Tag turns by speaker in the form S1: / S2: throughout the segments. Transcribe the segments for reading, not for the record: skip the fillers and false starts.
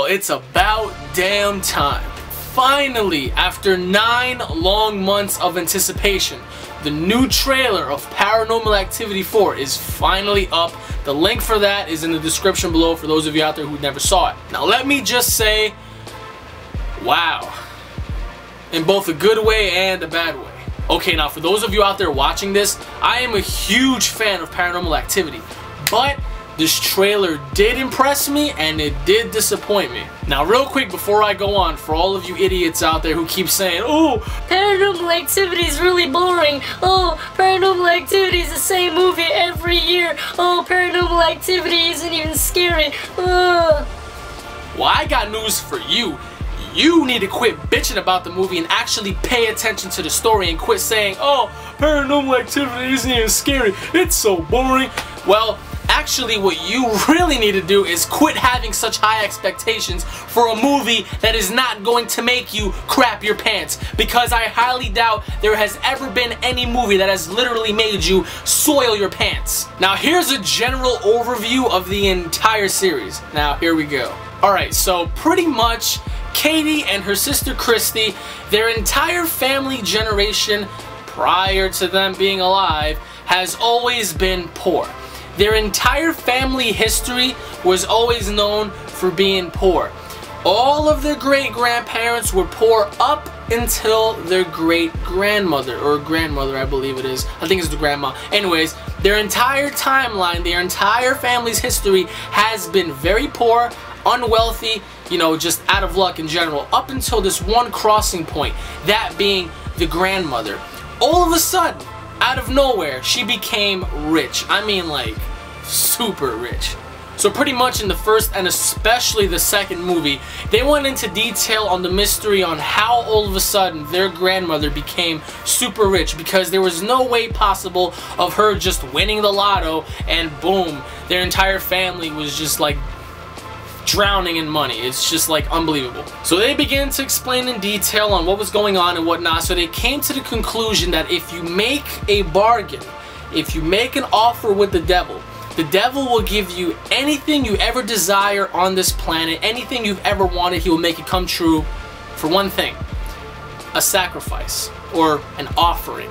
S1: it's about damn time. Finally, after 9 long months of anticipation, the new trailer of Paranormal Activity 4 is finally up. The link for that is in the description below for those of you out there who never saw it. Now let me just say, wow. In both a good way and a bad way. Okay, now for those of you out there watching this, I am a huge fan of Paranormal Activity, but this trailer did impress me and it did disappoint me. Now real quick before I go on, for all of you idiots out there who keep saying, oh,
S2: Paranormal Activity is really boring. Oh, Paranormal Activity is the same movie every year. Oh, Paranormal Activity isn't even scary. Well,
S1: I got news for you. You need to quit bitching about the movie and actually pay attention to the story and quit saying, oh, Paranormal Activity isn't even scary. It's so boring. Well, actually what you really need to do is quit having such high expectations for a movie that is not going to make you crap your pants, because I highly doubt there has ever been any movie that has literally made you soil your pants. Now here's a general overview of the entire series. Now here we go. Alright, so pretty much Katie and her sister Christy, their entire family generation prior to them being alive has always been poor. Their entire family history was always known for being poor. All of their great-grandparents were poor up until their great-grandmother, or grandmother I believe it is. I think it's the grandma. Anyways, their entire timeline, their entire family's history has been very poor, unwealthy, you know, just out of luck in general, up until this one crossing point, that being the grandmother. All of a sudden, out of nowhere, she became rich. I mean, like, super rich. So pretty much in the first and especially the second movie, they went into detail on the mystery on how all of a sudden their grandmother became super rich, because there was no way possible of her just winning the lotto and boom, their entire family was just like drowning in money. It's just like unbelievable. So they began to explain in detail on what was going on and whatnot. So they came to the conclusion that if you make a bargain, if you make an offer with the devil will give you anything you ever desire on this planet, anything you've ever wanted, he will make it come true for one thing: a sacrifice or an offering.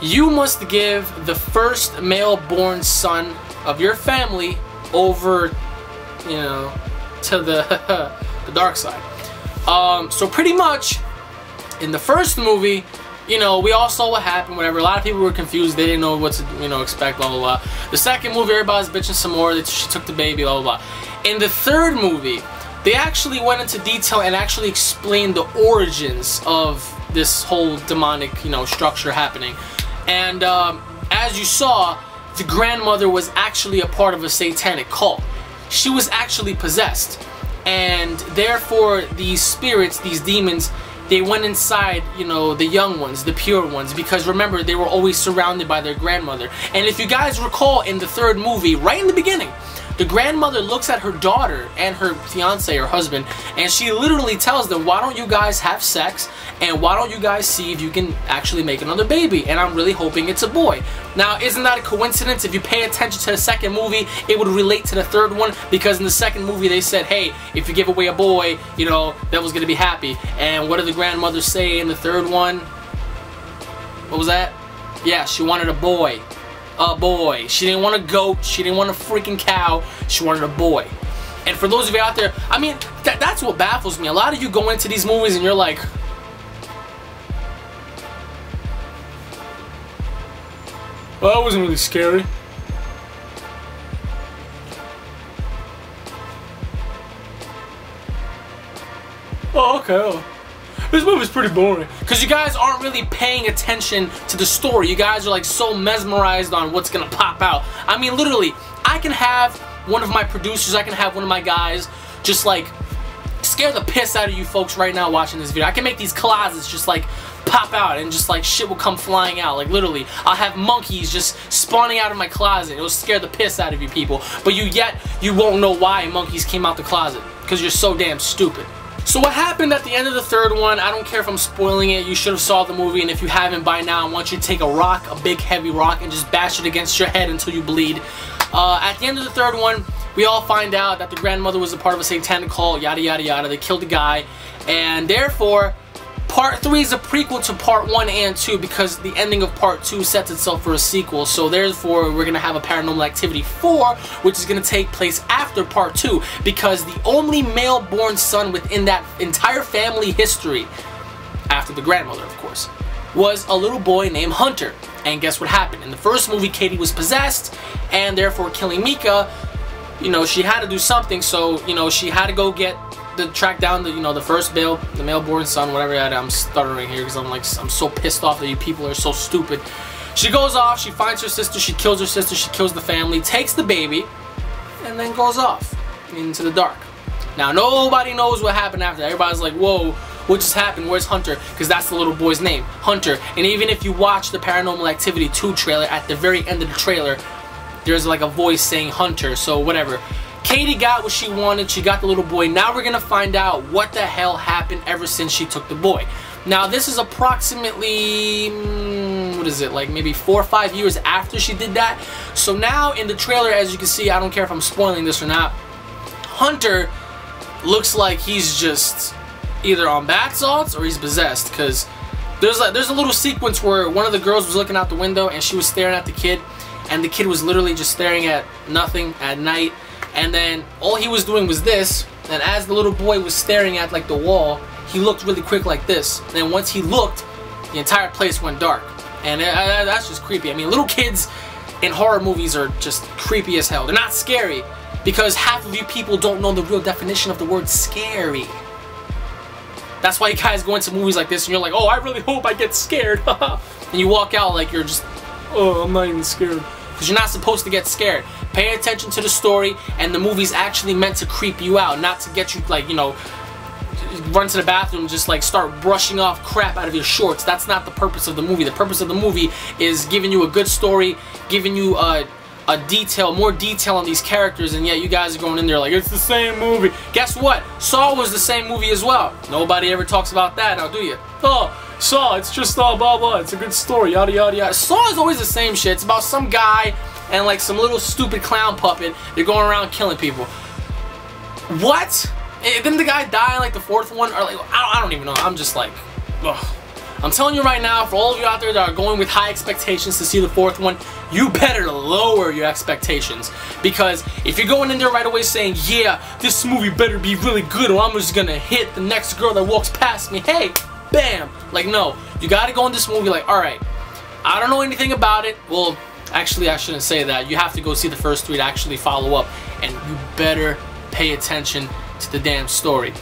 S1: You must give the first male-born son of your family over, you know, to the dark side. So pretty much in the first movie, you know, we all saw what happened, whatever. A lot of people were confused. They didn't know what to, you know, expect, blah, blah, blah. The second movie, everybody's bitching some more. She took the baby, blah, blah, blah. In the third movie, they actually went into detail and actually explained the origins of this whole demonic, you know, structure happening. And as you saw, the grandmother was actually a part of a satanic cult. She was actually possessed, and therefore these spirits, these demons, they went inside, you know, the young ones, the pure ones, because remember, they were always surrounded by their grandmother. And if you guys recall, in the third movie, right in the beginning, the grandmother looks at her daughter and her fiance or husband, and she literally tells them, why don't you guys have sex, and why don't you guys see if you can actually make another baby, and I'm really hoping it's a boy. Now, isn't that a coincidence? If you pay attention to the second movie, it would relate to the third one, because in the second movie they said, hey, if you give away a boy, you know, Devil's gonna be happy. And what did the grandmother say in the third one? What was that? Yeah, she wanted a boy. A boy. She didn't want a goat. She didn't want a freaking cow. She wanted a boy. And for those of you out there, I mean, that's what baffles me. A lot of you go into these movies and you're like, well, that wasn't really scary. Oh, okay. Oh. This movie's pretty boring. Because you guys aren't really paying attention to the story. You guys are like so mesmerized on what's gonna pop out. I mean, literally, I can have one of my producers, I can have one of my guys just like scare the piss out of you folks right now watching this video. I can make these closets just like pop out and just like shit will come flying out. Like literally, I'll have monkeys just spawning out of my closet. It'll scare the piss out of you people. But you won't know why monkeys came out the closet. Because you're so damn stupid. So what happened at the end of the third one, I don't care if I'm spoiling it, you should have saw the movie, and if you haven't by now, I want you to take a rock, a big heavy rock, and just bash it against your head until you bleed. At the end of the third one, we all find out that the grandmother was a part of a satanic cult, yada yada yada. They killed the guy, and therefore Part 3 is a prequel to Part 1 and 2 because the ending of Part 2 sets itself for a sequel. So therefore, we're going to have a Paranormal Activity 4, which is going to take place after Part 2 because the only male-born son within that entire family history, after the grandmother, of course, was a little boy named Hunter. And guess what happened? In the first movie, Katie was possessed, and therefore killing Mika, you know, she had to do something. So, you know, she had to go track down the, you know, the first male-born son, whatever that. I'm stuttering here because I'm so pissed off that you people are so stupid. She goes off, she finds her sister, she kills her sister, she kills the family, takes the baby, and then goes off into the dark. Now, nobody knows what happened after that. Everybody's like, whoa, what just happened? Where's Hunter? Because that's the little boy's name, Hunter. And even if you watch the Paranormal Activity 2 trailer, at the very end of the trailer, there's like a voice saying Hunter, so whatever. Katie got what she wanted, she got the little boy. Now we're gonna find out what the hell happened ever since she took the boy. Now this is approximately, what is it, like maybe 4 or 5 years after she did that. So now in the trailer, as you can see, I don't care if I'm spoiling this or not, Hunter looks like he's just either on bath salts or he's possessed, because there's a little sequence where one of the girls was looking out the window and she was staring at the kid, and the kid was literally just staring at nothing at night. And then all he was doing was this, and as the little boy was staring at like the wall, he looked really quick like this. And then once he looked, the entire place went dark. And that's just creepy. I mean, little kids in horror movies are just creepy as hell. They're not scary because half of you people don't know the real definition of the word scary. That's why you guys go into movies like this and you're like, oh, I really hope I get scared. And you walk out like you're just, oh, I'm not even scared. Because you're not supposed to get scared. Pay attention to the story, and the movie's actually meant to creep you out, not to get you, like, you know, run to the bathroom and just like start brushing off crap out of your shorts. That's not the purpose of the movie. The purpose of the movie is giving you a good story, giving you more detail on these characters, and yet you guys are going in there like, it's the same movie. Guess what? Saw was the same movie as well. Nobody ever talks about that now, do you? Oh, Saw, it's just blah blah, it's a good story, yada yada yada. Saw is always the same shit. It's about some guy and like some little stupid clown puppet. They're going around killing people. What? Didn't the guy die in like the fourth one? Or like, I don't even know. I'm just like, ugh. I'm telling you right now, for all of you out there that are going with high expectations to see the fourth one, you better lower your expectations. Because if you're going in there right away saying, yeah, this movie better be really good or I'm just gonna hit the next girl that walks past me, hey, bam. Like, no, you gotta go in this movie like, alright, I don't know anything about it. Well, actually, I shouldn't say that. You have to go see the first 3 to actually follow up. And you better pay attention to the damn story.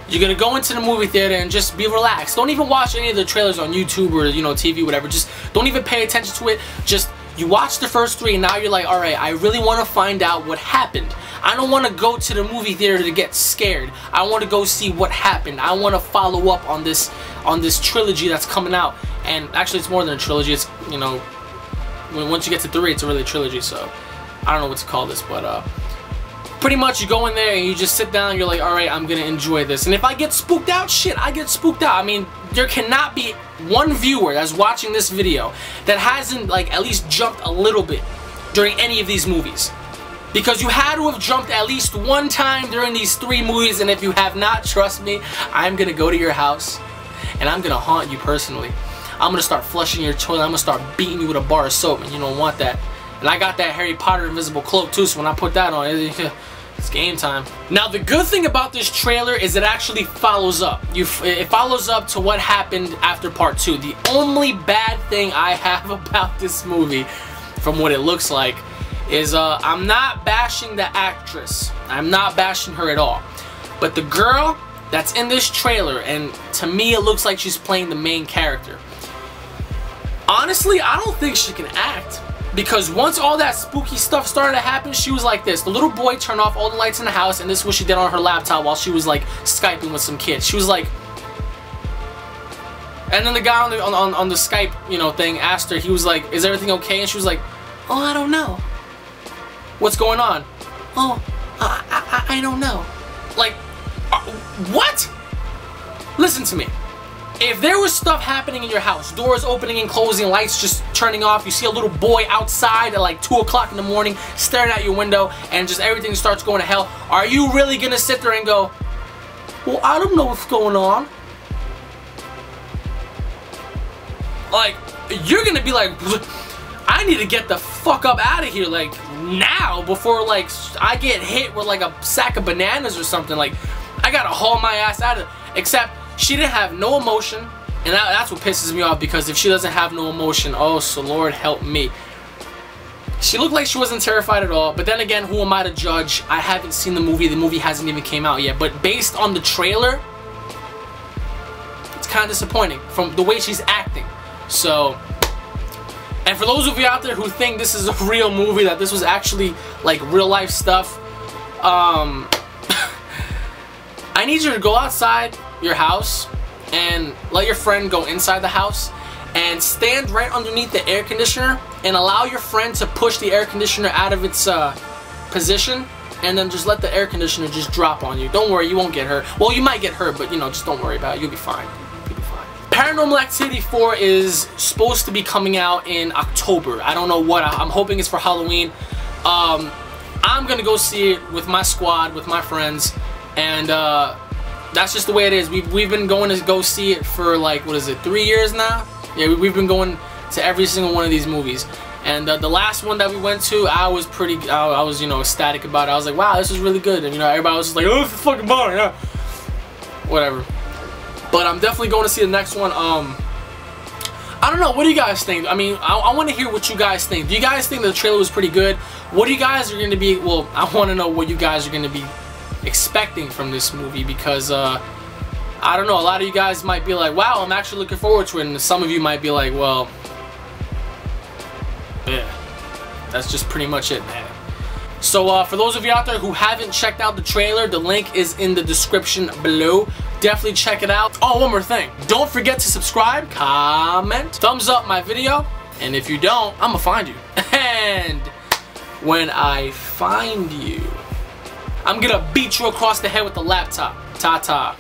S1: You're gonna go into the movie theater and just be relaxed. Don't even watch any of the trailers on YouTube or, you know, TV, whatever. Just don't even pay attention to it. Just, you watch the first 3 and now you're like, alright, I really want to find out what happened. I don't want to go to the movie theater to get scared. I want to go see what happened. I want to follow up on this trilogy that's coming out. And actually, it's more than a trilogy. It's, you know, once you get to 3, it's really a trilogy. So I don't know what to call this, but pretty much you go in there and you just sit down and you're like, alright, I'm gonna enjoy this. And if I get spooked out, shit, I get spooked out. I mean, there cannot be one viewer that's watching this video that hasn't, like, at least jumped a little bit during any of these movies. Because you had to have jumped at least one time during these 3 movies, and if you have not, trust me, I'm gonna go to your house and I'm gonna haunt you personally. I'm gonna start flushing your toilet, I'm gonna start beating you with a bar of soap, and you don't want that. And I got that Harry Potter invisible cloak too, so when I put that on, it's game time. Now, the good thing about this trailer is it actually follows up. It follows up to what happened after part 2. The only bad thing I have about this movie, from what it looks like, is I'm not bashing the actress. I'm not bashing her at all. But the girl that's in this trailer, and to me it looks like she's playing the main character. Honestly, I don't think she can act. Because once all that spooky stuff started to happen, she was like this. The little boy turned off all the lights in the house, and this is what she did on her laptop while she was like Skyping with some kids. She was like, and then the guy on the Skype, you know, thing asked her, he was like, is everything okay? And she was like, oh, I don't know. What's going on? Oh, I don't know. Like, what? Listen to me. If there was stuff happening in your house, doors opening and closing, lights just turning off, you see a little boy outside at like 2 o'clock in the morning staring at your window, and just everything starts going to hell, are you really gonna sit there and go, well, I don't know what's going on? Like, you're gonna be like, I need to get the fuck up out of here, like, now, before, like, I get hit with, like, a sack of bananas or something. Like, I gotta haul my ass out of it. Except, she didn't have no emotion, and that's what pisses me off, because if she doesn't have no emotion, oh, so Lord help me. She looked like she wasn't terrified at all, but then again, who am I to judge? I haven't seen the movie hasn't even came out yet, but based on the trailer, it's kind of disappointing from the way she's acting. So, and for those of you out there who think this is a real movie, that this was actually like real life stuff, I need you to go outside your house and let your friend go inside the house and stand right underneath the air conditioner and allow your friend to push the air conditioner out of its position, and then just let the air conditioner just drop on you. Don't worry, you won't get hurt. Well, you might get hurt, but you know, just don't worry about it. You'll be fine. Paranormal Activity 4 is supposed to be coming out in October. I don't know what. I'm hoping it's for Halloween. I'm gonna go see it with my squad, with my friends, and that's just the way it is. We've been going to go see it for like, what is it, 3 years now? Yeah, we've been going to every single one of these movies. And the last one that we went to, I was I was, you know, ecstatic about it. I was like, wow, this is really good. And you know, everybody was just like, oh, this is fucking boring. Yeah. Whatever. But I'm definitely going to see the next one. I don't know. What do you guys think? I mean, I want to hear what you guys think. Do you guys think the trailer was pretty good? What do you guys are going to be... Well, I want to know what you guys are going to be expecting from this movie, because, I don't know. A lot of you guys might be like, wow, I'm actually looking forward to it. And some of you might be like, well, yeah, that's just pretty much it, man. So for those of you out there who haven't checked out the trailer, the link is in the description below. Definitely check it out. Oh, one more thing. Don't forget to subscribe, comment, thumbs up my video, and if you don't, I'm gonna find you. And when I find you, I'm gonna beat you across the head with the laptop. Ta-ta.